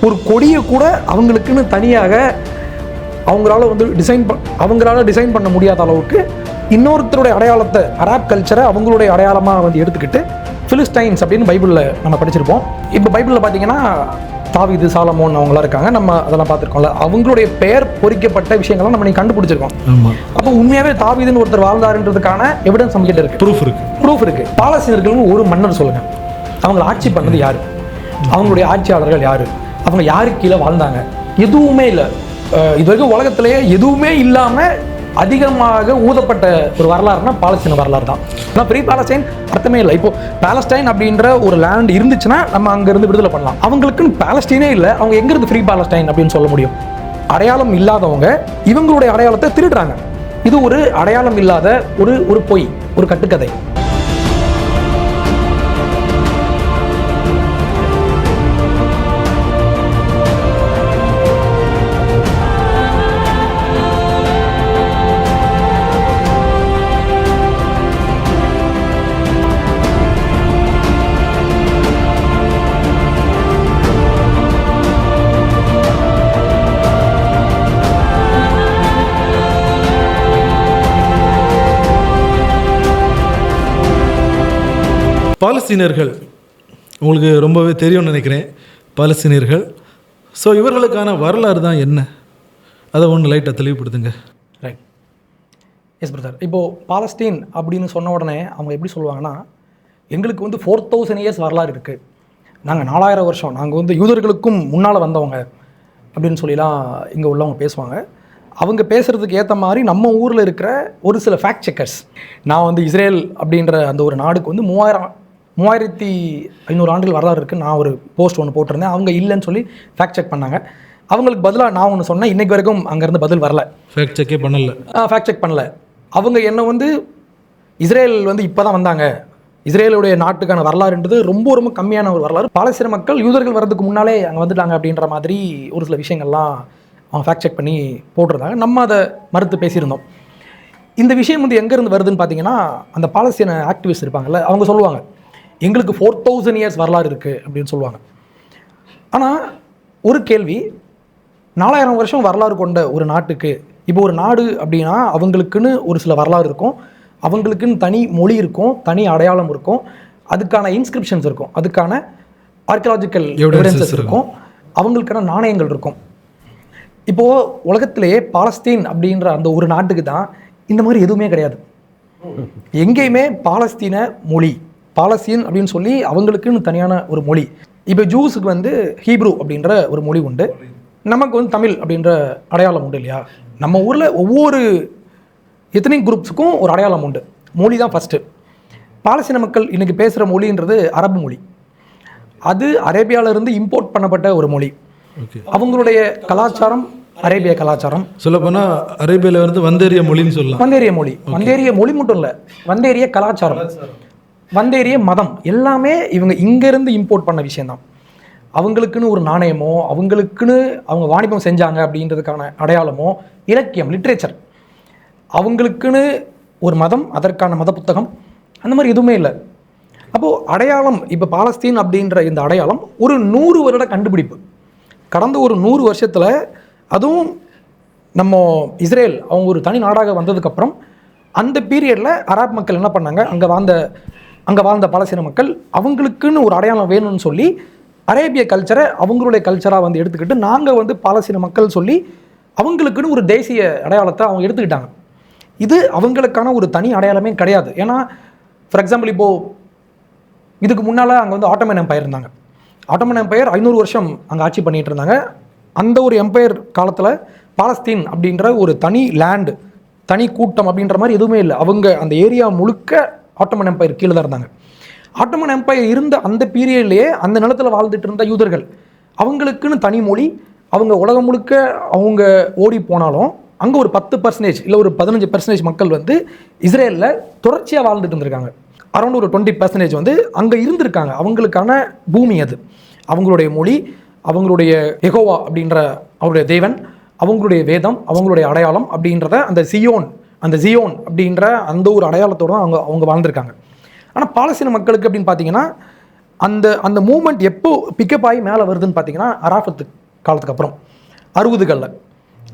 ஒரு கொடியை கூட அவங்களுக்குன்னு தனியாக அவங்களால டிசைன் பண்ண முடியாத அளவுக்கு இன்னொருத்தருடைய அடையாளத்தை, அராப் கல்ச்சரை அவங்களுடைய அடையாளமாக எடுத்துக்கிட்டு பிலிஸ்டைன்ஸ் அப்படின்னு பைபிளில் நம்ம படிச்சிருப்போம். இப்போ பைபிளில் பார்த்தீங்கன்னா தாவீது, சாலமோன் அவங்களாம் இருக்காங்க, நம்ம அதெல்லாம் பார்த்துருக்கோம்ல. அவங்களுடைய பெயர் பொறிக்கப்பட்ட விஷயங்கள்லாம் நம்ம நீங்கள் கண்டுபிடிச்சிருக்கோம். அப்போ உண்மையாகவே தாவீதுன்னு ஒருத்தர் வாழ்ந்தாருன்றதுக்கான எவிடன்ஸ் நம்ம கிட்ட இருக்கு, ப்ரூஃப் இருக்கு. பாலஸ்தீனர்களும் ஒரு மன்னர் சொல்லுங்க, அவங்க ஆட்சி பண்ணது யாரு, அவங்களுடைய ஆட்சியாளர்கள் யாரு, அவங்க யாருக்கு கீழே வாழ்ந்தாங்க, எதுவுமே இல்லை. இது வரைக்கும் உலகத்திலேயே எதுவுமே இல்லாமல் அதிகமாக ஊதப்பட்ட ஒரு வரலாறுனா பாலஸ்தீன வரலாறு தான். ஆனால் ஃப்ரீ பாலஸ்டைன் அர்த்தமே இல்லை. இப்போ பாலஸ்டைன் அப்படின்ற ஒரு லேண்ட் இருந்துச்சுன்னா நம்ம அங்கேருந்து விடுதலை பண்ணலாம். அவங்களுக்குன்னு பாலஸ்டைனே இல்லை, அவங்க எங்கேருந்து ஃப்ரீ பாலஸ்டைன் அப்படின்னு சொல்ல முடியும்? அடையாளம் இல்லாதவங்க இவங்களுடைய அடையாளத்தை திருடுறாங்க. இது ஒரு அடையாளம் இல்லாத ஒரு பொய், ஒரு கட்டுக்கதை. பாலஸ்தீனர்கள் உங்களுக்கு ரொம்பவே தெரியும்னு நினைக்கிறேன். பாலஸ்தீனர்கள், ஸோ இவர்களுக்கான வரலாறு தான் என்ன, அதை ஒன்று லைட்டாக தெளிவுபடுத்துங்க. Right, yes brother. இப்போது பாலஸ்தீன் அப்படின்னு சொன்ன உடனே அவங்க எப்படி சொல்லுவாங்கன்னா, எங்களுக்கு 4000 இயர்ஸ் வரலாறு இருக்குது, நாங்கள் 4000 வருஷம், நாங்கள் யூதர்களுக்கும் முன்னால் வந்தவங்க அப்படின்னு சொல்லிலாம் இங்கே உள்ளவங்க பேசுவாங்க. அவங்க பேசுகிறதுக்கு ஏற்ற மாதிரி நம்ம ஊரில் இருக்கிற ஒரு சில ஃபேக்ட் செக்கர்ஸ், நான் இஸ்ரேல் அப்படின்ற அந்த ஒரு நாடுக்கு 3500 ஆண்டுகள் வரலாறு இருக்குது, நான் ஒரு போஸ்ட் ஒன்று போட்டிருந்தேன். அவங்க இல்லைன்னு சொல்லி ஃபேக்ட் செக் பண்ணாங்க. அவங்களுக்கு பதிலாக நான் ஒன்று சொன்னேன், இன்றைக்கு வரைக்கும் அங்கேருந்து பதில் வரல, ஃபேக்ட் செக் பண்ணல. அவங்க என்ன இஸ்ரேல் இப்போ தான் வந்தாங்க, இஸ்ரேலுடைய நாட்டுக்கான வரலாறுன்றது ரொம்ப ரொம்ப கம்மியான ஒரு வரலாறு, பாலஸ்தீன மக்கள் யூதர்கள் வர்றதுக்கு முன்னாலே அங்கே வந்துட்டாங்க அப்படின்ற மாதிரி ஒரு சில விஷயங்கள்லாம் அவங்க ஃபேக்ட் செக் பண்ணி போட்டிருந்தாங்க. நம்ம அதை மறுத்து பேசியிருந்தோம். இந்த விஷயம் எங்கேருந்து வருதுன்னு பார்த்தீங்கன்னா, அந்த பாலஸ்தீன ஆக்டிவிஸ்ட் இருப்பாங்கல்ல, அவங்க சொல்லுவாங்க எங்களுக்கு 4000 இயர்ஸ் வரலாறு இருக்குது அப்படின்னு சொல்லுவாங்க. ஆனால் ஒரு கேள்வி, 4000 வருஷம் வரலாறு கொண்ட ஒரு நாட்டுக்கு, இப்போ ஒரு நாடு அப்படின்னா அவங்களுக்குன்னு ஒரு சில வரலாறு இருக்கும், அவங்களுக்குன்னு தனி மொழி இருக்கும், தனி அடையாளம் இருக்கும், அதுக்கான இன்ஸ்கிரிப்ஷன்ஸ் இருக்கும், அதுக்கான ஆர்கியாலஜிக்கல் எவிடன்சஸ் இருக்கும், அவங்களுக்கான நாணயங்கள் இருக்கும். இப்போது உலகத்திலேயே பாலஸ்தீன் அப்படின்ற அந்த ஒரு நாட்டுக்கு தான் இந்த மாதிரி எதுவுமே கிடையாது. எங்கேயுமே பாலஸ்தீன மொழி, பாலஸ்தீன் அப்படின்னு சொல்லி அவங்களுக்குன்னு தனியான ஒரு மொழி. இப்போ ஜூஸுக்கு ஹீப்ரு அப்படின்ற ஒரு மொழி உண்டு, நமக்கு தமிழ் அப்படின்ற அடையாளம் உண்டு இல்லையா? நம்ம ஊரில் ஒவ்வொரு எத்தனை குரூப்ஸுக்கும் ஒரு அடையாளம் உண்டு, மொழி தான் ஃபஸ்ட்டு. பாலஸ்தீன மக்கள் இன்றைக்கி பேசுகிற மொழின்றது அரபு மொழி, அது அரேபியாவிலிருந்து இம்போர்ட் பண்ணப்பட்ட ஒரு மொழி. அவங்களுடைய கலாச்சாரம் அரேபிய கலாச்சாரம். சொல்லப்போனால் அரேபியாவில் வந்தேரிய மொழின்னு சொல்லலாம். வந்தேரிய மொழி மட்டும் இல்லை, வந்தேரிய கலாச்சாரம், வந்தேரிய மதம் எல்லாமே இவங்க இங்கேருந்து இம்போர்ட் பண்ண விஷயந்தான். அவங்களுக்குன்னு ஒரு நாணயமோ, அவங்களுக்குன்னு அவங்க வாணிபம் செஞ்சாங்க அப்படின்றதுக்கான அடையாளமோ, இலக்கியம், லிட்ரேச்சர், அவங்களுக்குன்னு ஒரு மதம், அதற்கான மத புத்தகம், அந்த மாதிரி எதுவுமே இல்லை. அப்போது அடையாளம், இப்போ பாலஸ்தீன் அப்படின்ற இந்த அடையாளம் ஒரு 100 வருட கண்டுபிடிப்பு. கடந்த ஒரு 100 வருஷத்தில், அதுவும் நம்ம இஸ்ரேல் அவங்க ஒரு தனி நாடாக வந்ததுக்கப்புறம் அந்த பீரியடில் அராப் மக்கள் என்ன பண்ணாங்க, அங்கே வாழ்ந்த பாலஸ்தீன மக்கள் அவங்களுக்குன்னு ஒரு அடையாளம் வேணும்னு சொல்லி அரேபிய கல்ச்சரை அவங்களுடைய கல்ச்சராக எடுத்துக்கிட்டு, நாங்கள் பாலஸ்தீன மக்கள் சொல்லி அவங்களுக்குன்னு ஒரு தேசிய அடையாளத்தை அவங்க எடுத்துக்கிட்டாங்க. இது அவங்களுக்கான ஒரு தனி அடையாளமே கிடையாது. ஏன்னா ஃபார் எக்ஸாம்பிள், இப்போது இதுக்கு முன்னால் அங்கே ஆட்டோமன் எம்பையர் இருந்தாங்க. ஆட்டோமன் எம்பையர் 500 வருஷம் அங்கே ஆட்சி பண்ணிகிட்டு இருந்தாங்க. அந்த ஒரு எம்பையர் காலத்தில் பாலஸ்தீன் அப்படின்ற ஒரு தனி லேண்டு, தனி கூட்டம் அப்படின்ற மாதிரி எதுவுமே இல்லை. அவங்க அந்த ஏரியா முழுக்க ஆட்டோமன் எம்பையர் கீழே தான் இருந்தாங்க. ஆட்டோமன் எம்பையர் இருந்த அந்த பீரியட்லேயே அந்த நிலத்தில் வாழ்ந்துட்டு இருந்த யூதர்கள் அவங்களுக்குன்னு தனி மொழி, அவங்க உலகம் முழுக்க அவங்க ஓடி போனாலும் அங்கே ஒரு 10% இல்லை ஒரு 15% மக்கள் இஸ்ரேலில் தொடர்ச்சியாக வாழ்ந்துட்டு இருந்திருக்காங்க. அரௌண்ட் ஒரு 20% அங்கே இருந்திருக்காங்க. அவங்களுக்கான பூமி அது, அவங்களுடைய மொழி, அவங்களுடைய யெகோவா அப்படின்ற அவருடைய தேவன், அவங்களுடைய வேதம், அவங்களுடைய அடையாளம் அப்படின்றத அந்த ஜியோன் அப்படின்ற அந்த ஒரு அடையாளத்தோடு தான் அவங்க வாழ்ந்திருக்காங்க. ஆனால் பாலஸ்தீன மக்களுக்கு அப்படின்னு பார்த்தீங்கன்னா அந்த அந்த மூமெண்ட் எப்போ பிக்கப் ஆகி மேலே வருதுன்னு பார்த்தீங்கன்னா அராஃபத்து காலத்துக்கு அப்புறம் 60களில்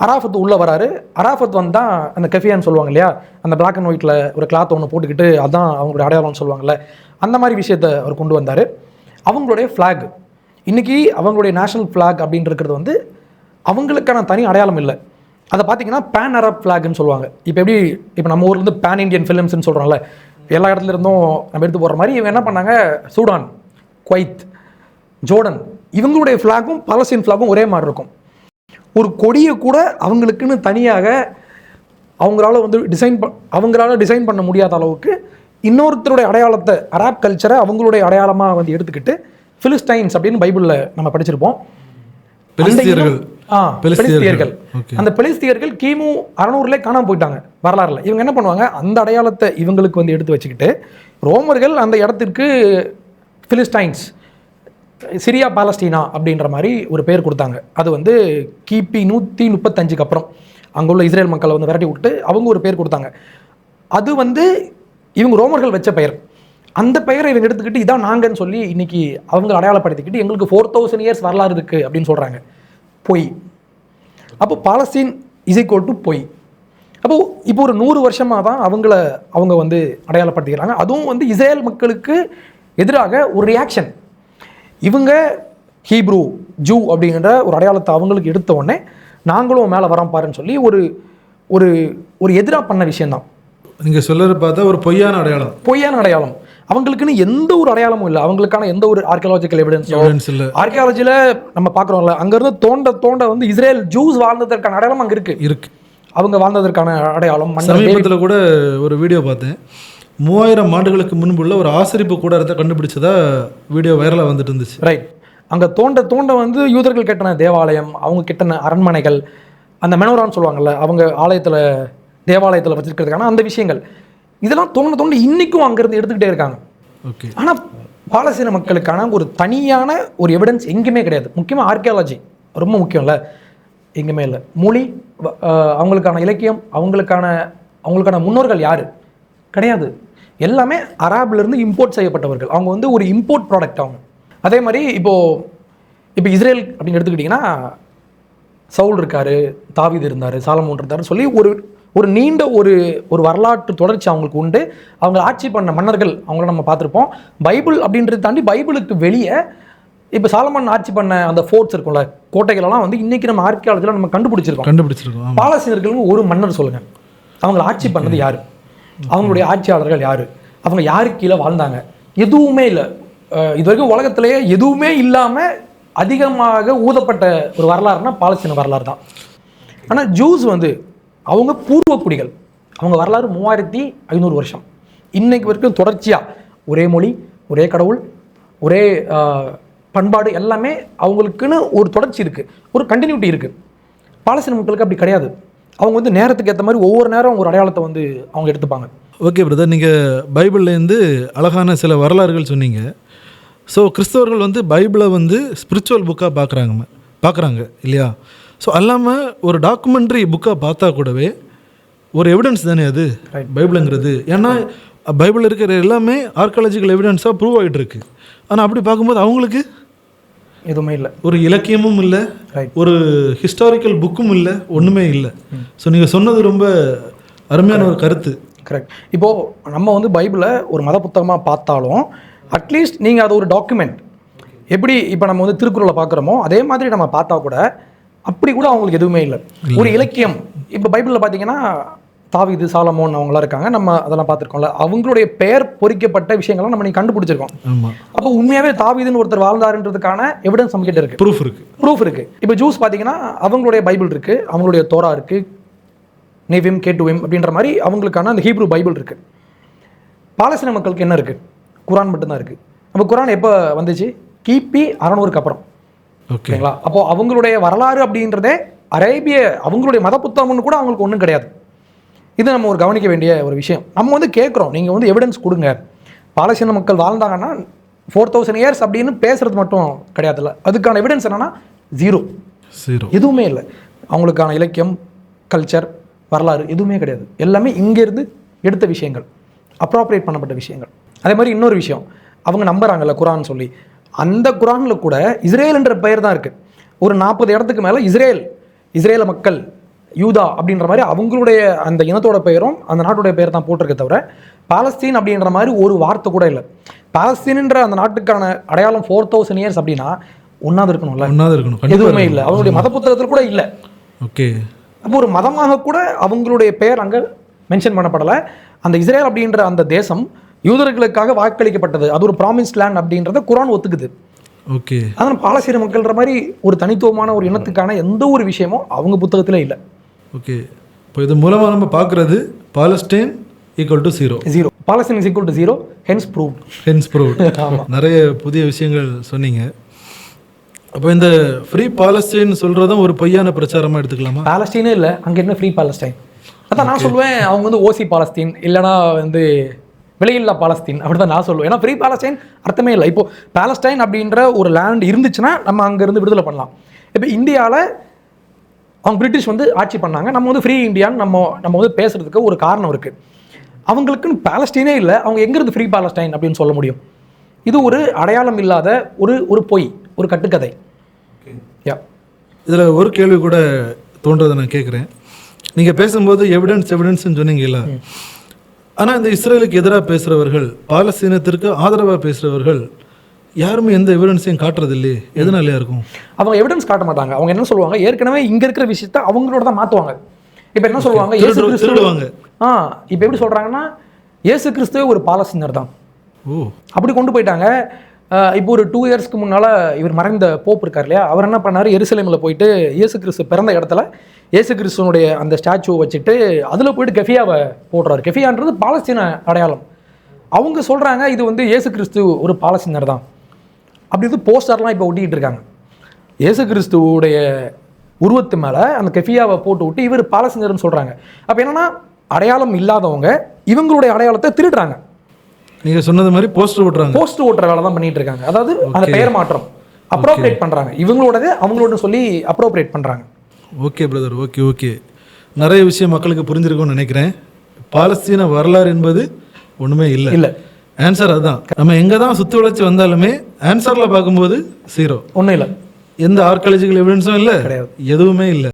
அராஃபத் உள்ளே வராரு. அராஃபத் வந்தால் அந்த கெஃபியான்னு சொல்லுவாங்க இல்லையா, அந்த பிளாக் அண்ட் ஒயிட்டில் ஒரு கிளாத் ஒன்று போட்டுக்கிட்டு அதான் அவங்களுடைய அடையாளம்னு சொல்லுவாங்கள்ல, அந்த மாதிரி விஷயத்தை அவர் கொண்டு வந்தார். அவங்களுடைய ஃப்ளாக் இன்றைக்கி அவங்களுடைய நேஷனல் ஃப்ளாக் அப்படின்றது வந்து அவங்களுக்கான தனி அடையாளம் இல்லை. அதை பார்த்தீங்கன்னா பேன் அரப் ஃப்ளாக்னு சொல்லுவாங்க. இப்போ நம்ம ஊர்லேருந்து பேன் இண்டியன் ஃபிலிம்ஸ்னு சொல்கிறோம்ல, எல்லா இடத்துல இருந்தும் நம்ம எடுத்து போடுற மாதிரி இவங்க என்ன பண்ணாங்க, சூடான், குவைத், ஜோர்டன் இவங்களுடைய ஃப்ளாகும் பாலஸ்தீன் ஃப்ளாகும் ஒரே மாதிரி இருக்கும். ஒரு கொடியை கூட அவங்களுக்குன்னு தனியாக அவங்களால டிசைன் பண்ண முடியாத அளவுக்கு இன்னொருத்தருடைய அடையாளத்தை, அராப் கல்ச்சரை அவங்களுடைய அடையாளமாக வந்து எடுத்துக்கிட்டு பிலிஸ்டைன்ஸ் அப்படின்னு பைபிளில் நம்ம படிச்சிருப்போம். பெலிஸ்தியர்கள். அந்த பெலிஸ்தியர்கள் கிமு 600 காணாமல் போயிட்டாங்க வரலாறுல. இவங்க என்ன பண்ணுவாங்க, அந்த அடையாளத்தை இவங்களுக்கு வந்து எடுத்து வச்சுக்கிட்டு ரோமர்கள் அந்த இடத்திற்கு பிலிஸ்டைன்ஸ், சிரியா பாலஸ்தீனா அப்படின்ற மாதிரி ஒரு பேர் கொடுத்தாங்க. அது வந்து கிபி 135க்கு அப்புறம் அங்கே உள்ள இஸ்ரேல் மக்களை வந்து விரட்டி விட்டு அவங்க ஒரு பேர் கொடுத்தாங்க. அது வந்து இவங்க ரோமர்கள் வச்ச பெயர். அந்த பெயரை இவங்க எடுத்துக்கிட்டு இதான் நாங்கன்னு சொல்லி இன்னைக்கு அவங்க அடையாளப்படுத்திக்கிட்டு எங்களுக்கு 4000 இயர்ஸ் வரலாறு இருக்குது அப்படின்னு சொல்கிறாங்க. பொய். அப்போ பாலஸ்தீன் = பொய். அப்போது இப்போ ஒரு 100 வருஷமாக தான் அவங்க வந்து அடையாளப்படுத்திக்கிறாங்க. அதுவும் வந்து இஸ்ரேல் மக்களுக்கு எதிராக ஒரு ரியாக்ஷன். இவங்க ஹீப்ரூ, ஜூ அப்படிங்கிற ஒரு அடையாளத்தை அவங்களுக்கு எடுத்த உடனே நாங்களும் மேலே வரோம் பாருன்னு சொல்லி ஒரு ஒரு ஒரு எதிராக பண்ண விஷயந்தான். நீங்கள் சொல்லுறது பார்த்தா ஒரு பொய்யான அடையாளம். அவங்களுக்குன்னு எந்த ஒரு அடையாளமும் இல்லை. அவங்களுக்கான எந்த ஒரு ஆர்கியாலஜிக்கல் எவிடன்ஸ் இல்லை. ஆர்கியாலஜியில் நம்ம பார்க்குறோம்ல, அங்கேருந்து தோண்ட வந்து இஸ்ரேல் ஜூஸ் வாழ்ந்ததற்கான அடையாளம் அங்கே இருக்கு. அவங்க வாழ்ந்ததற்கான அடையாளம். சமீபத்தில் கூட ஒரு வீடியோ பார்த்தேன், 3000 ஆண்டுகளுக்கு முன்புள்ள ஒரு ஆசிரிப்பு கூடாரத்தை கண்டுபிடிச்சதா வீடியோ வைரலாக வந்துட்டு இருந்துச்சு. ரைட். அங்கே தோண்ட வந்து யூதர்கள் கட்டின தேவாலயம், அவங்க கட்டின அரண்மனைகள், அந்த மெனோரான்னு சொல்லுவாங்கள்ல, அவங்க தேவாலயத்தில் வச்சிருக்கிறதுக்கான அந்த விஷயங்கள், இதெல்லாம் தோண்ட இன்றைக்கும் அங்கேருந்து எடுத்துக்கிட்டே இருக்காங்க. ஓகே. ஆனால் பாலஸ்தீன மக்களுக்கான ஒரு தனியான ஒரு எவிடன்ஸ் எங்கேயுமே கிடையாது. முக்கியமாக ஆர்கியாலஜி ரொம்ப முக்கியம்ல, எங்கேயுமே இல்லை. மொழி, அவங்களுக்கான இலக்கியம், அவங்களுக்கான முன்னோர்கள் யார் கிடையாது. எல்லாமே அராப்லேருந்து இம்போர்ட் செய்யப்பட்டவர்கள். அவங்க வந்து ஒரு இம்போர்ட் ப்ராடக்ட் அவங்க. அதே மாதிரி இப்போ இஸ்ரேல் அப்படின்னு எடுத்துக்கிட்டிங்கன்னா சவுல் இருக்கார், தாவீது இருந்தார், சாலமோன் இருந்தார் சொல்லி ஒரு நீண்ட ஒரு வரலாற்று தொடர்ச்சி அவங்களுக்கு உண்டு. அவங்க ஆட்சி பண்ண மன்னர்கள் அவங்கள நம்ம பார்த்துருப்போம். பைபிள் அப்படின்றத தாண்டி பைபிளுக்கு வெளியே இப்போ சாலமன் ஆட்சி பண்ண அந்த ஃபோர்ட்ஸ் இருக்கும்ல, கோட்டைகளெல்லாம் வந்து இன்றைக்கி நம்ம ஆர்கியாலஜியில் நம்ம கண்டுபிடிச்சிருக்கோம். பாலஸ்தீனர்களுக்கு ஒரு மன்னர் சொல்லுங்கள், அவங்களை ஆட்சி பண்ணது யார், அவங்களுடைய ஆட்சியாளர்கள் யார், அவங்க யாருக்கு கீழே வாழ்ந்தாங்க, எதுவுமே இல்லை. இது வரைக்கும் உலகத்திலேயே எதுவுமே இல்லாமல் அதிகமாக ஊதப்பட்ட ஒரு வரலாறுனா பாலஸ்தீன வரலாறு தான். ஆனால் ஜூஸ் வந்து அவங்க பூர்வ குடிகள், அவங்க வரலாறு 3500 வருஷம் இன்னைக்கு வரைக்கும் தொடர்ச்சியாக ஒரே மொழி, ஒரே கடவுள், ஒரே பண்பாடு, எல்லாமே அவங்களுக்குன்னு ஒரு தொடர்ச்சி இருக்குது, ஒரு கண்டினியூட்டி இருக்குது. பாலஸ்தீன மக்களுக்கு அப்படி கிடையாது. அவங்க வந்து நேரத்துக்கு ஏற்ற மாதிரி ஒவ்வொரு நேரம் ஒரு அடையாளத்தை வந்து அவங்க எடுத்துப்பாங்க. ஓகே பிரதர், நீங்கள் பைபிள்லேருந்து அழகான சில வரலாறுகள் சொன்னீங்க. ஸோ கிறிஸ்தவர்கள் வந்து பைபிளை வந்து ஸ்பிரிச்சுவல் புக்காக பார்க்குறாங்க இல்லையா? ஸோ அல்லாமல் ஒரு டாக்குமெண்ட்ரி புக்காக பார்த்தா கூடவே ஒரு எவிடன்ஸ் தானே அது பைபிளுங்கிறது. ஏன்னா பைபிள் இருக்கிற எல்லாமே ஆர்கியாலஜிக்கல் எவிடன்ஸாக ப்ரூவ் ஆகிட்டு இருக்கு. ஆனால் அப்படி பார்க்கும்போது அவங்களுக்கு எதுவுமே இல்லை, ஒரு இலக்கியமும் இல்லை, ஒரு ஹிஸ்டாரிக்கல் புக்கும் இல்லை, ஒன்றுமே இல்லை. ஸோ நீங்கள் சொன்னது ரொம்ப அருமையான ஒரு கருத்து. கரெக்ட். இப்போது நம்ம வந்து பைபிளை ஒரு மத புத்தகமாக பார்த்தாலும் அட்லீஸ்ட் நீங்கள் அது ஒரு டாக்குமெண்ட், எப்படி இப்போ நம்ம வந்து திருக்குறளை பார்க்குறோமோ அதே மாதிரி நம்ம பார்த்தா கூட அப்படி கூட அவங்களுக்கு எதுவுமே இல்லை. ஒரு இலக்கியம் இப்போ பைபிளில் பார்த்தீங்கன்னா தாவீது, சாலமோன் அவங்களாம் இருக்காங்க, நம்ம அதெல்லாம் பார்த்துருக்கோம்ல, அவங்களுடைய பெயர் பொறிக்கப்பட்ட விஷயங்கள்லாம் நம்ம கண்டுபிடிச்சிருக்கோம். அப்போ உண்மையாகவே தாவீதுன்னு ஒருத்தர் வாழ்ந்தாருன்றதுக்கான எவிடன்ஸ் நம்ம கிட்ட இருக்குது, ப்ரூஃப் இருக்குது. இப்போ ஜூஸ் பார்த்தீங்கன்னா அவங்களுடைய பைபிள் இருக்குது, அவங்களுடைய தோரா இருக்குது, நெவிம், கேட்டுவிம் அப்படின்ற மாதிரி அவங்களுக்கான அந்த ஹீப்ரூ பைபிள் இருக்குது. பாலஸ்தீன மக்களுக்கு என்ன இருக்குது? குரான் மட்டும்தான் இருக்குது. அப்போ குரான் எப்போ வந்துச்சு? கிபி 600க்கு அப்புறம். ஓகேங்களா? அப்போது அவங்களுடைய வரலாறு அப்படின்றதே அரேபிய அவங்களுடைய மத புத்தகம்னு கூட அவங்களுக்கு ஒன்றும் கிடையாது. இது நம்ம ஒரு கவனிக்க வேண்டிய ஒரு விஷயம். நம்ம வந்து கேட்குறோம், நீங்கள் வந்து எவிடன்ஸ் கொடுங்க. பாலஸ்தீன மக்கள் வாழ்ந்தாங்கன்னா 4000 இயர்ஸ் அப்படின்னு பேசுறது மட்டும் கிடையாதுல்ல, அதுக்கான எவிடன்ஸ் என்னன்னா ஜீரோ, எதுவுமே இல்லை. அவங்களுக்கான இலக்கியம், கல்ச்சர், வரலாறு எதுவுமே கிடையாது. எல்லாமே இங்கேருந்து எடுத்த விஷயங்கள், அப்ராப்ரியேட் பண்ணப்பட்ட விஷயங்கள். அதே மாதிரி இன்னொரு விஷயம், அவங்க நம்புறாங்கல்ல குரான் சொல்லி, அந்த குரானில் கூட இஸ்ரேல் என்ற பெயர் தான் இருக்குது. ஒரு 40 இடத்துக்கு மேலே இஸ்ரேல மக்கள், யூதா அப்படின்ற மாதிரி அவங்களுடைய அந்த இனத்தோட பெயரும் அந்த நாட்டுடைய பெயர் தான் போட்டிருக்க தவிர பாலஸ்தீன் அப்படின்ற மாதிரி ஒரு வார்த்தை கூட இல்லை. பாலஸ்தீன்ன்ற அந்த நாட்டுக்கான அடையாளம் 4000 years அப்படின்னா ஒன்றாவது இருக்கணும், எதுவுமே இல்லை. அவங்களுடைய மத புத்தகத்தில் கூட இல்லை. ஓகே, அப்போ ஒரு மதமாக கூட அவங்களுடைய பெயர் அங்கே மென்ஷன் பண்ணப்படலை. அந்த இஸ்ரேல் அப்படின்ற அந்த தேசம் யூதர்களுக்காக வாக்களிக்கப்பட்டது, அது ஒரு ப்ராமிஸ்ட் லேண்ட் அப்படின்றத குரான் ஒத்துக்குது. ஓகே, அதனால் பாலஸ்தீன மக்கள்ன்ற மாதிரி ஒரு தனித்துவமான ஒரு இனத்துக்கான எந்த ஒரு விஷயமும் அவங்க புத்தகத்தில் இல்லை. ஓகே, இப்போ இது மூலமாக நம்ம பார்க்குறது Palestine equal to 0. Palestine is equal to 0, hence proved. நிறைய புதிய விஷயங்கள் சொன்னீங்க. அப்போ இந்த ஃப்ரீ பாலஸ்டைன் சொல்கிறதும் ஒரு பொய்யான பிரச்சாரமாக எடுத்துக்கலாமா? பாலஸ்தீனே இல்லை, அங்கே என்ன ஃப்ரீ பாலஸ்டைன்? அதான் நான் சொல்லுவேன், அவங்க வந்து ஓசி பாலஸ்தீன் இல்லைனா வந்து விலையில்லா பாலஸ்தீன் அப்படி தான் நான் சொல்லுவேன். ஏன்னா ஃப்ரீ பாலஸ்டைன் அர்த்தமே இல்லை. இப்போ பாலஸ்டைன் அப்படின்ற ஒரு லேண்ட் இருந்துச்சுன்னா நம்ம அங்கேருந்து விடுதலை பண்ணலாம். இப்போ இந்தியாவில் அவங்க பிரிட்டிஷ் வந்து ஆட்சி பண்ணாங்க, நம்ம வந்து ஃப்ரீ இந்தியான்னு நம்ம வந்து பேசுறதுக்கு ஒரு காரணம் இருக்குது. அவங்களுக்குன்னு பாலஸ்டீனே இல்லை, அவங்க எங்கேருந்து ஃப்ரீ பாலஸ்டைன் அப்படின்னு சொல்ல முடியும்? இது ஒரு அடையாளம் இல்லாத ஒரு பொய், ஒரு கட்டுக்கதை. இதில் ஒரு கேள்வி கூட தோன்றதை நான் கேட்குறேன். நீங்கள் பேசும்போது எவிடன்ஸ்ன்னு சொன்னீங்கல்ல, ஆனால் இந்த இஸ்ரேலுக்கு எதிராக பேசுகிறவர்கள், பாலஸ்தீனத்திற்கு ஆதரவாக பேசுகிறவர்கள் யாருமே எந்த எவிடன்ஸையும் காட்டுறது இல்லையே, எதனாலையா இருக்கும்? அவங்க எவிடன்ஸ் காட்ட மாட்டாங்க. அவங்க என்ன சொல்லுவாங்க, ஏற்கனவே இங்கே இருக்கிற விஷயத்த அவங்களோட தான் மாற்றுவாங்க. இப்போ என்ன சொல்லுவாங்க, சொல்லுவாங்க. இப்போ எப்படி சொல்கிறாங்கன்னா இயேசு கிறிஸ்துவே ஒரு பாலஸ்தீனர் தான். ஓ, அப்படி கொண்டு போயிட்டாங்க. இப்போ ஒரு 2 yearsக்கு முன்னால் இவர் மறைந்த போப் இருக்கார் இல்லையா, அவர் என்ன பண்ணார், எருசலேமில் போயிட்டு இயேசு கிறிஸ்து பிறந்த இடத்துல இயேசு கிறிஸ்துவனுடைய அந்த ஸ்டாச்சுவை வச்சுட்டு அதில் போயிட்டு கெஃபியாவை போடுறாரு. கெஃபியான்றது பாலஸ்தீன அடையாளம். அவங்க சொல்கிறாங்க இது வந்து இயேசு கிறிஸ்து ஒரு பாலஸ்தீனர் தான். அப்படி வந்து போஸ்டர்லாம் இப்போ ஒட்டிக்கிட்டு இருக்காங்க. இயேசு கிறிஸ்துவோடைய உருவத்து மேலே அந்த கெஃபியாவை போட்டு விட்டு இவர் பாலஸ்தீனர்னு சொல்கிறாங்க. அப்போ என்னென்னா அடையாளம் இல்லாதவங்க இவங்களுடைய அடையாளத்தை திருடுறாங்க. நீங்கள் சொன்னது மாதிரி போஸ்டர் ஓட்டுற வேலை தான் பண்ணிட்டு இருக்காங்க. அதாவது அந்த பெயர் மாற்றம் அப்ரோப்ரியேட் பண்ணுறாங்க, இவங்களோடது அவங்களோட சொல்லி அப்ரோப்ரியேட் பண்ணுறாங்க. Okay brother, okay. நிறைய விஷயம் மக்களுக்கு புரிஞ்சிருக்கும்னு நினைக்கிறேன். பாலஸ்தீன வரலாறு என்பது ஒன்றுமே இல்லை. ஆன்சர் அதுதான். நம்ம எங்கே தான் சுற்றி வளைச்சி வந்தாலுமே ஆன்சரில் பார்க்கும்போது 0, ஒன்றும் இல்லை. எந்த ஆர்காலஜிக்கல் எவிடன்ஸும் இல்லை, எதுவுமே இல்லை.